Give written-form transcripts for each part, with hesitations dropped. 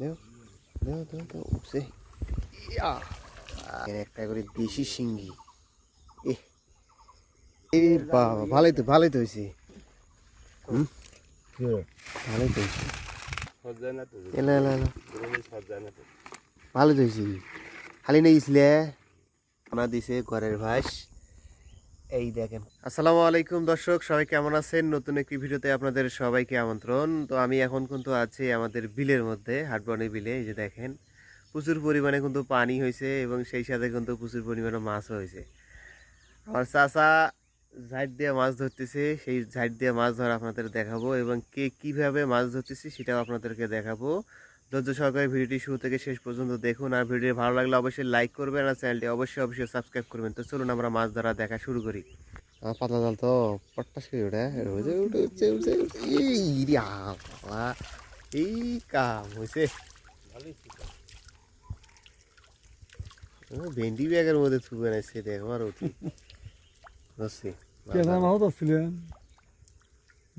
দেও দেও দেও দেও উঠছে ইয়া একটা করে দেশি শিঙ্গি এ এই বাবা ভালোই তো হয়েছে ভালোই তো হয়েছে এলা এলা এলা ভালোই তো হয়েছে খালি নিয়েছিলে খানা দিছে ঘরের ভাস এই দেখেন। আসসালামু আলাইকুম দর্শক, সবাই কেমন আছেন? নতুন একটি ভিডিওতে আপনাদের সবাইকে আমন্ত্রণ। তো আমি এখন কিন্তু আছি আমাদের বিলের মধ্যে, হাটবনি বিলে। এই যে দেখেন প্রচুর পরিমাণে কিন্তু পানি হয়েছে এবং সেই সাথে কিন্তু প্রচুর পরিমাণে মাছও হয়েছে। আমার চাচা ঝাইট দিয়ে মাছ ধরতেছে, সেই ঝাইট দিয়ে মাছ ধরা আপনাদের দেখাবো এবং কে কীভাবে মাছ ধরতেছে সেটাও আপনাদেরকে দেখাবো। ধৈর্য সহকারে ভিডিওটি শুরু থেকে শেষ পর্যন্ত দেখুন, আর ভিডিও ভালো লাগলে অবশ্যই লাইক করবেন আর চ্যানেলটি অবশ্যই সাবস্ক্রাইব করবেন। তো চলুন আমরা মাছ ধরা দেখা শুরু করি। আমার পাতলা জাল তো পট্টাস করে ওঠে এই কাম হয়েছে। ভেন্ডি ব্যাগের মধ্যে থুবে নাইছে দেখবার উঠি বুঝছি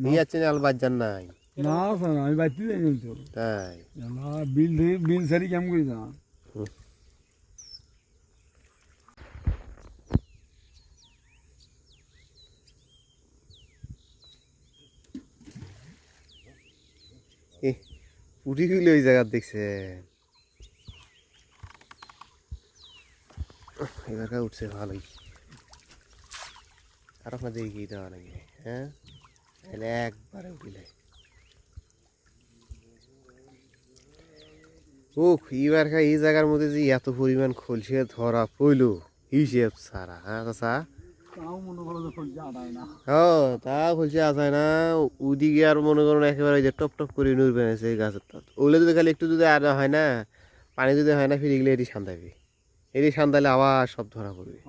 এই আছে আল বাজার নাই না আমি বাইতে যাই কিন্তু তাই বিল সারি কেমন করি না উঠি গেলে ওই জায়গা দেখছে এবার উঠছে ভালোই। আর আপনাদের এগিয়ে দেওয়া নাকি? হ্যাঁ তাহলে একবারে উঠিলে ও এবার এই জায়গার মধ্যে যে এত পরিমাণ খলসে ধরা পইল হিসেব সারা। হ্যাঁ চাচা তা খলসে আসায় না ওদিকে আর মনে করুন একেবারে ওই যে টপ টপ করে নুরবে আছে এই গাছের তাত ওগুলো যদি খালি একটু যদি আর হয় না পানি যদি হয় না ফিরে গেলে এটি সান্দাবি, এটি সান্দালে আবার সব ধরা পড়বে।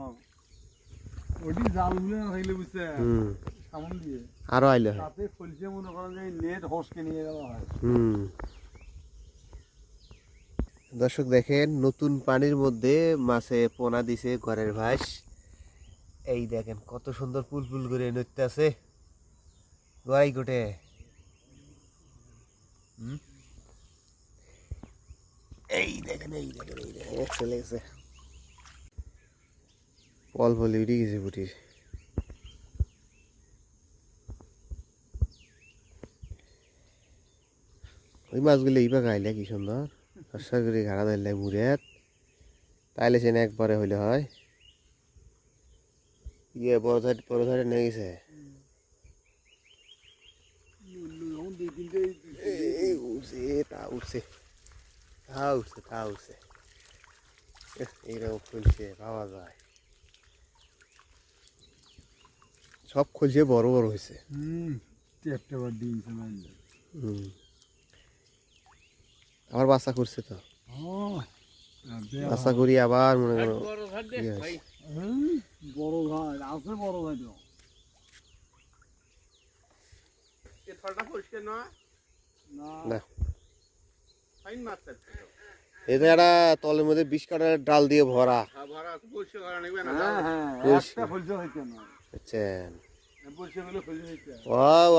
আরো আইলে হয়। দর্শক দেখেন নতুন পানির মধ্যে মাছে পোনা দিছে ঘরের ভাস। এই দেখেন কত সুন্দর পুল পুল করে নড়তে আছে গড়াই গোটে। এই দেখেন চলে গেছে অল্প লিড়ে গেছে বুটির। ওই মাছগুলো এইবার গাইলে কি সুন্দর সরষা করে ঘাড়া দিলে মুড়ে তাইলে সে একবারে হইলে হয়। ইয়ে বড় ধারে নিয়ে গেছে এইরকম খুলছে পাওয়া যায়, সব খুলছে বড় বড় হয়েছে। আবার বাচ্চা করছে তো বাচ্চা করি আবার মনে করো বড় ভাই আছে বড় ভাই তো না এই জায়গাটা তলের মধ্যে 20 কাটার ডাল দিয়ে ভরা।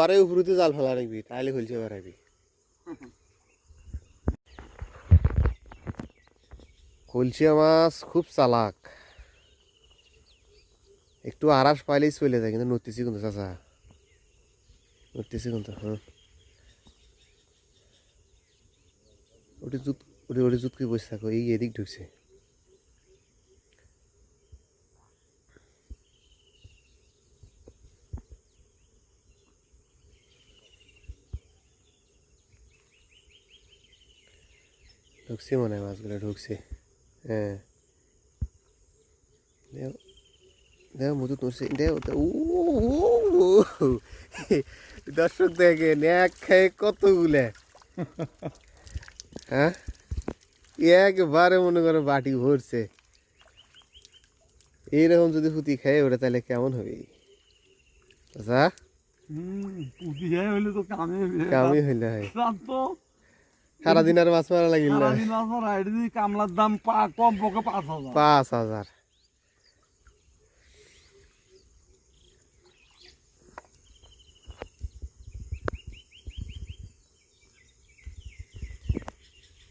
আরে উপরুতে জাল ফেলা রাখবি তাইলে খুলছে বেড়াবি। খুলছে মাছ খুব চালাক, একটু আরাস পাইলেই চলে যায় কিন্তু নড়তেছি কিন্তু চাচা নড়তেছি কিন্তু। হ্যাঁ ওটি জুত ওটি জুতকে বসে থাকো এই এদিক ঢুকছে। ঢুকছে মনে হয় মাছগুলো ঢুকছে। হ্যাঁ দেও দেও মধু তুলছে দেও দর্শক দেখেন এক খায় কতগুলো। হ্যাঁ একবারে মনে করো বাটি ভরছে। এইরকম যদি পুঁতি খায় ওটা তাহলে কেমন হবে? আচ্ছা কামই হইলে হয় সারাদিন আর মাছ মারা লাগিল না। কামলার দাম কম পক্ষে 5,000।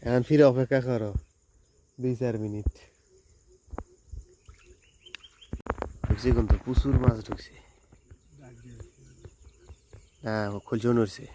এখন ফিরে অপেক্ষা করো 2-4 মিনিট। ঢুকছে কিন্তু প্রচুর মাছ ঢুকছে। হ্যাঁ খোলছে নড়ছে।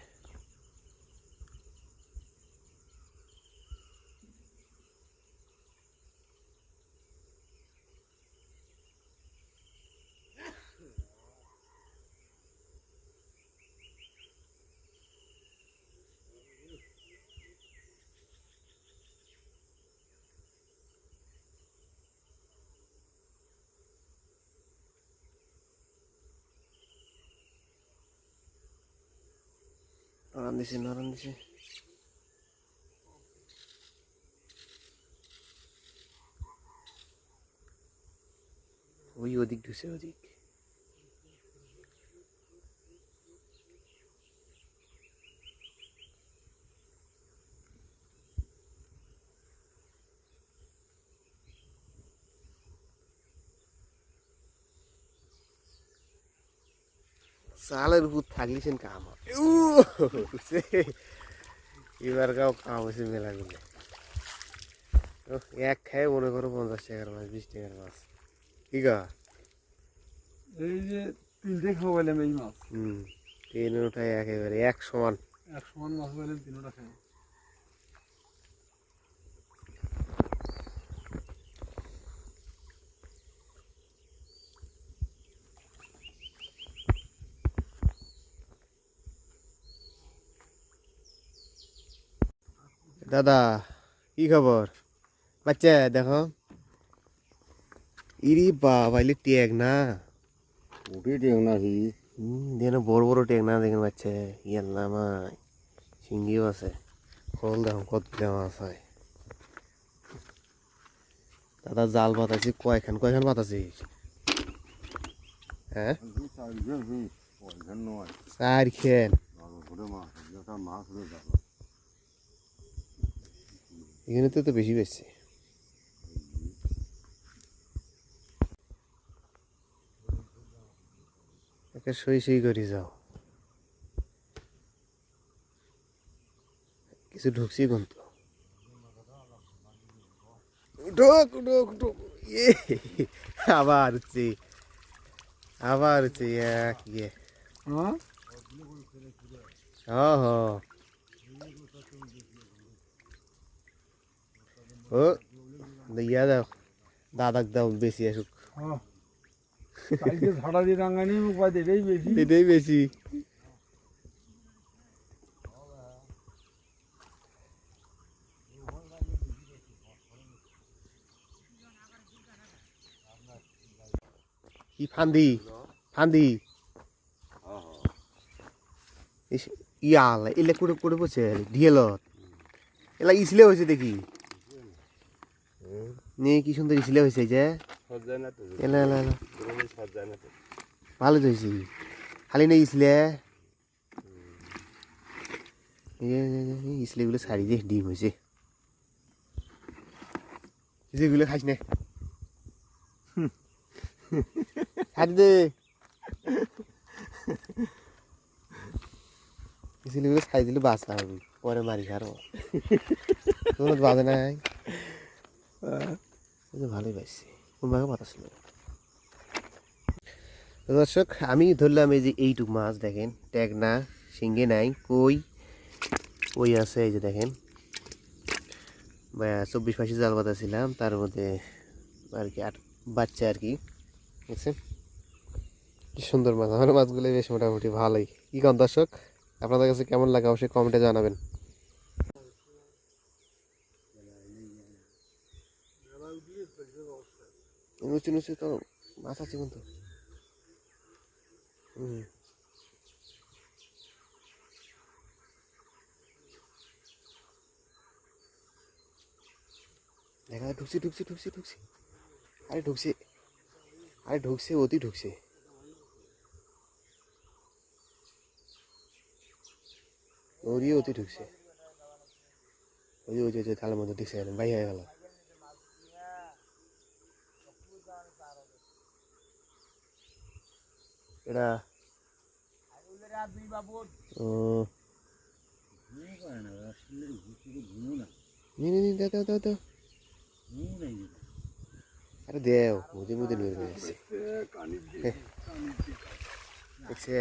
নরম দিছে নরম দিছে। ওই ওদিক ঢুকছে ওদিক। চালের উপর থাকলিছেন কাম হবে। এবার গাও কাম হয়েছে মেলাগুলো। এক খায় মনে করো 50 টাকার মাছ 20 টাকার মাছ। কি গা? এই যে 3টে খাওয়াইলাম এই মাছ, ট্রেনে ওঠায় একেবারে এক সমান। এক সমান মাছ পাইলাম, 3টা খাই। দাদা কি খবর? বাচ্চা দেখো ইরি বাবা এলে ট্যাগ না। ওটি টেক নাকি? যেন বড় বড় ট্যাগ না দেখেন বাচ্চা। ইয়াল্লা মাই শিঙ্গিও আছে। খোল দেখো কত মাছ হয়। দাদা জাল পাতাছি কয়খান কয়খান পাতাছিস? হ্যাঁ 4 খেন। এখানে তো বেশি বেশি। একটা সই সই করে যাও। কিছু ঢুকছি কিন্তু। ঢোক ঢোক ঢোক। আবার হচ্ছে আবার হচ্ছে এক ইয়ে। হ্যাঁ, ও হো ও ইয়া দাও দাদাক দাও বেশি আসুক। হ্যাঁ। কালকে ঝাড়া দিয়ে রাঙানি উপায় এটাই বেশি। এটাই বেশি। কি ফান্দি ফান্দি ইয়ালা এলে কুড়ে কুড়ে বসে ঢিয়েলত এলা ইসলে হয়েছে দেখি নিয়ে কি সুন্দর ইসলে হয়েছে যে এলা এলা এলা ভালো তো হয়েছি খালি নেই ইসলে ইসলেগুলো ছাড়ি দিয়ে ডিম হয়েছে যেগুলো খাইস না ছাড়ি দে ইসলেগুলো ছাড়ি দিলে বাঁচা হবে পরে মারি খারো তোমার বাজে নাই ভালোই পাইছি কোন ভাগে পাতা ছিল। দর্শক আমি ধরলাম এই যে এইটুক মাছ দেখেন ট্যাগ না শিঙ্গে নাই কই ওই আছে এই যে দেখেন 24-25 জাল পাতা ছিলাম তার মধ্যে আর কি 8 বাচ্চা আর কি বুঝছেন কি সুন্দর মাছ আমার মাছগুলো বেশ মোটামুটি ভালোই। কি কোন দর্শক আপনাদের কাছে কেমন লাগে অবশ্যই কমেন্টে জানাবেন। তো মাছ আছে কিন্তু দেখা ঢুকছি ঢুকছি ঢুকছি ঢুকছি আরে ঢুকছে আরে ঢুকছে অতি ঢুকছে ওরিও অতি ঢুকছে ওই ওই যে থালার মধ্যে দেখছে ভাই হয়ে গেল এটা ও নি দাও দাও দাও দাও আরে দেও মুদে মুদে নিয়ে গেছে দেখছে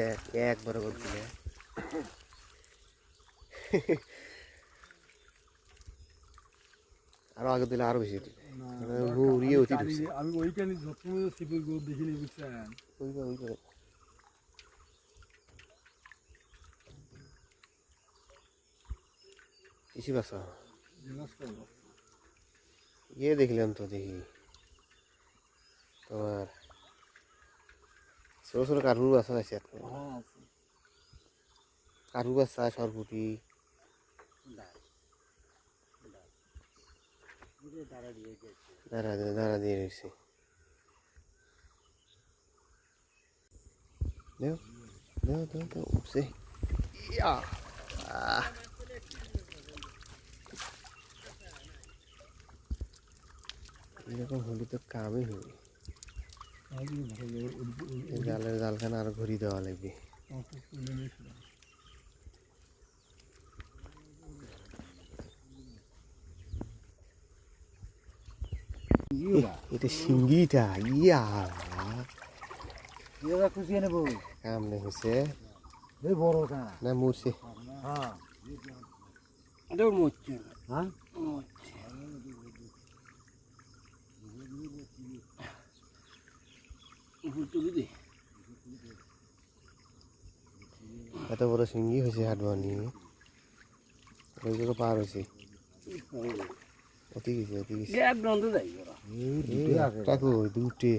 একবার করে দিলে আরো আগে দিলে আরো বেশি দিবে মুড়িয়ে অতি ঢুকছে আমি ওইখানে যত্ন সিপির গো দেখিনি বুঝছেন ওই বেশি বাসা ইয়ে দেখলাম তো দেখি তোমার ছোট ছোট কাঠুর বাসা আছে কাঠুর বাসা সরপুটি দাঁড়া দিয়ে রয়েছে দেও দেও দেও দেও উঠছে ইয়া এরকম হলে তো কামই হবে জালের জালখানা আরো ঘুরি দেওয়া লাগবে এটা শিঙ্গিটা ইয়া খুশিয়ে নেবো কামড়ে হয়েছে বড়টা না মরছে হ্যাঁ এটাও মরছে হ্যাঁ এত বড় শিঙ্গি হয়েছে হাটবানি ওই জায়গা পার হয়েছে অতি গেছে একটা কই দুটে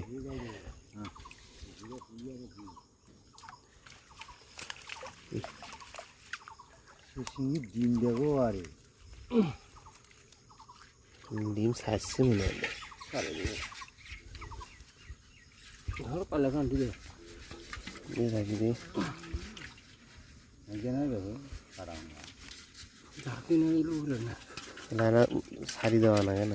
ডিম দেবো আরে ডিম ছাড়ছে মনে হয় ঘর পালে কান দিলে রাখি দে ঝাঁকি নিয়ে এলো বলে না লাইনা ছাড়ি দেওয়া না কেন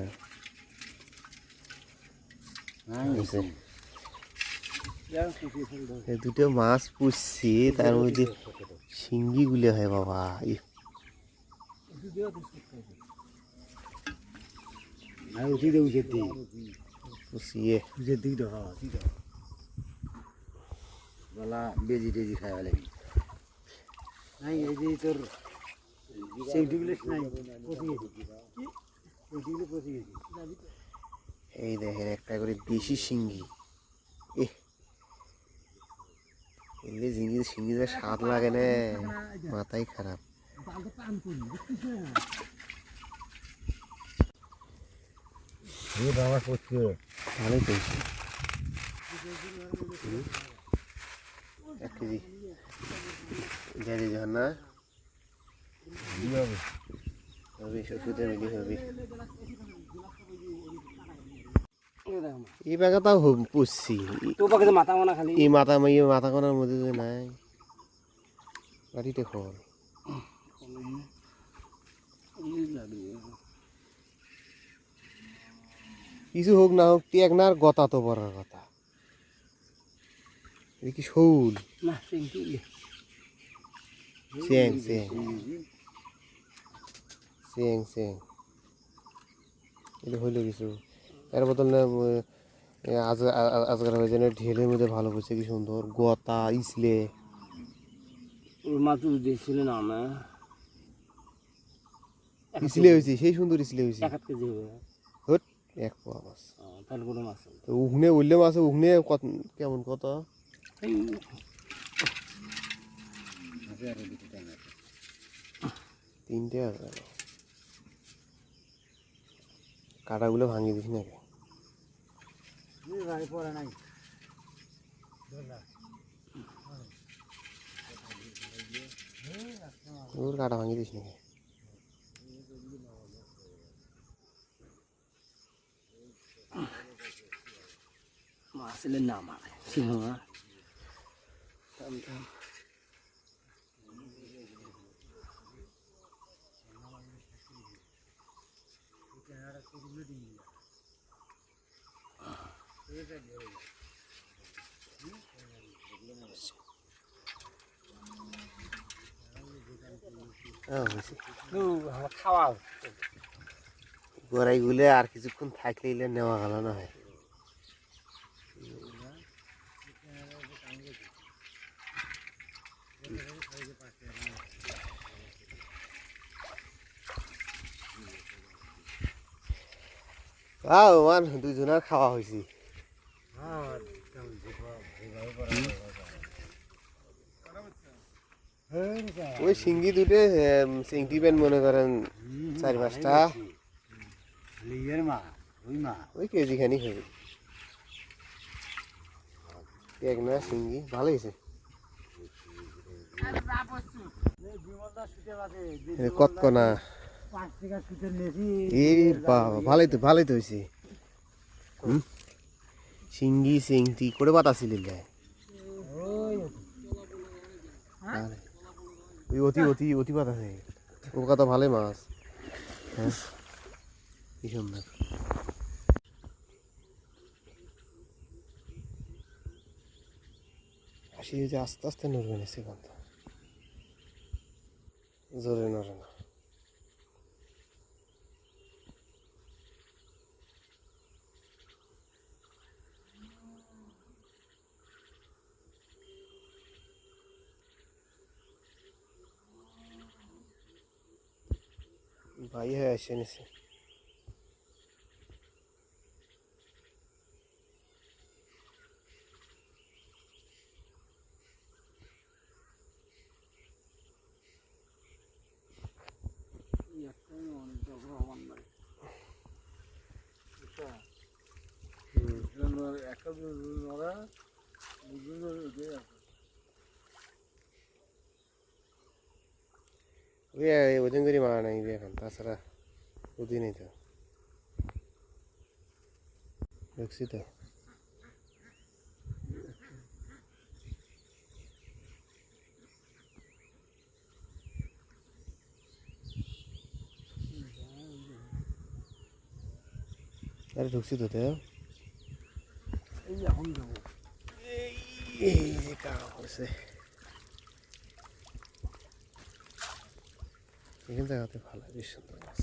দুটো মাছ পুষছি তার মধ্যে শিঙ্গি গুলে হয় বাবা উঠি দেবো যেতে পুষিয়ে যেতে গলা বেজি টেজি খাওয়া লাগি নাই এই যে তোর সেইগুলো নাই পচে গেছে সেইগুলো পচে গেছে এই দেখেন একটা করে দেশি শিঙ্গি এলে শিঙ্গিতে স্বাদ লাগে না মাথাই খারাপ বাবা করছে ভালোই পেয়েছি 1 কেজি দিয়ে দিতে না হবে সবকিছু মিলি হবে এই বাগা তাও পুষছি মাথা মানা খালি এই মাথা কোনার মধ্যে যে নাই বাড়িতে খবর কিছু হোক না হোক টেক না আর গতা তো পড়ার কথা এটা কি শৌল না চেং এটা হইল কিছু এর বদল না আজকাল হয়ে যায় ঢেলের মধ্যে ভালো করছে কি সুন্দর গতা ইসলে মাছ দিয়েছিল না আমার ইসলে হয়েছে সেই সুন্দর ইসলে হয়েছে 1 কেজি হবে হট 1 পোয়া মাছ তাহলে কোনো মাছ তো উহনে উঠলে মাছ উহনে কেমন কত 3টে আছে কাটাগুলো ভাঙিয়ে দিস নাকি পড়ে নাই ওর কাটা ভাঙিয়ে দিস নাকি মাছের নাম আছে সিংহা হ্যাঁ হয়েছে খাওয়া গড়াইগুলো আর কিছুক্ষণ থাকলে এলে নেওয়া গেল না হয়। মান দুইজনের খাওয়া হয়েছি। ওই শিঙ্গি দুটো চিংটি পেন মনে করেন 4-5টা লিগের মা ওই মা ওই কেজি খানি খাবি। এক না শিঙ্গি ভালো হয়েছে। কতকনা 5 টাকা সুতের নেছি এই বাবা ভালোই তো হয়েছে। শিঙ্গি চিংটি করে বাতাছিল ওই অতি বাতাস ও কথা ভালোই মাছ। হ্যাঁ কি সুন্দর। আসি যে আস্তে আস্তে নড়বে না সেখান জোরে নড়ে না। ভাই হয়ে আসে নিছে। একটা নড়া ওজন করে মারা নাই এখন, তাছাড়া ওদিন নেই তো দেখছি তো। আরে ঢুকছি তো তো এই এখন যাবো এই যে কাকা করছে এখান জায়গাতে ভালো বেশ সুন্দর মাছ।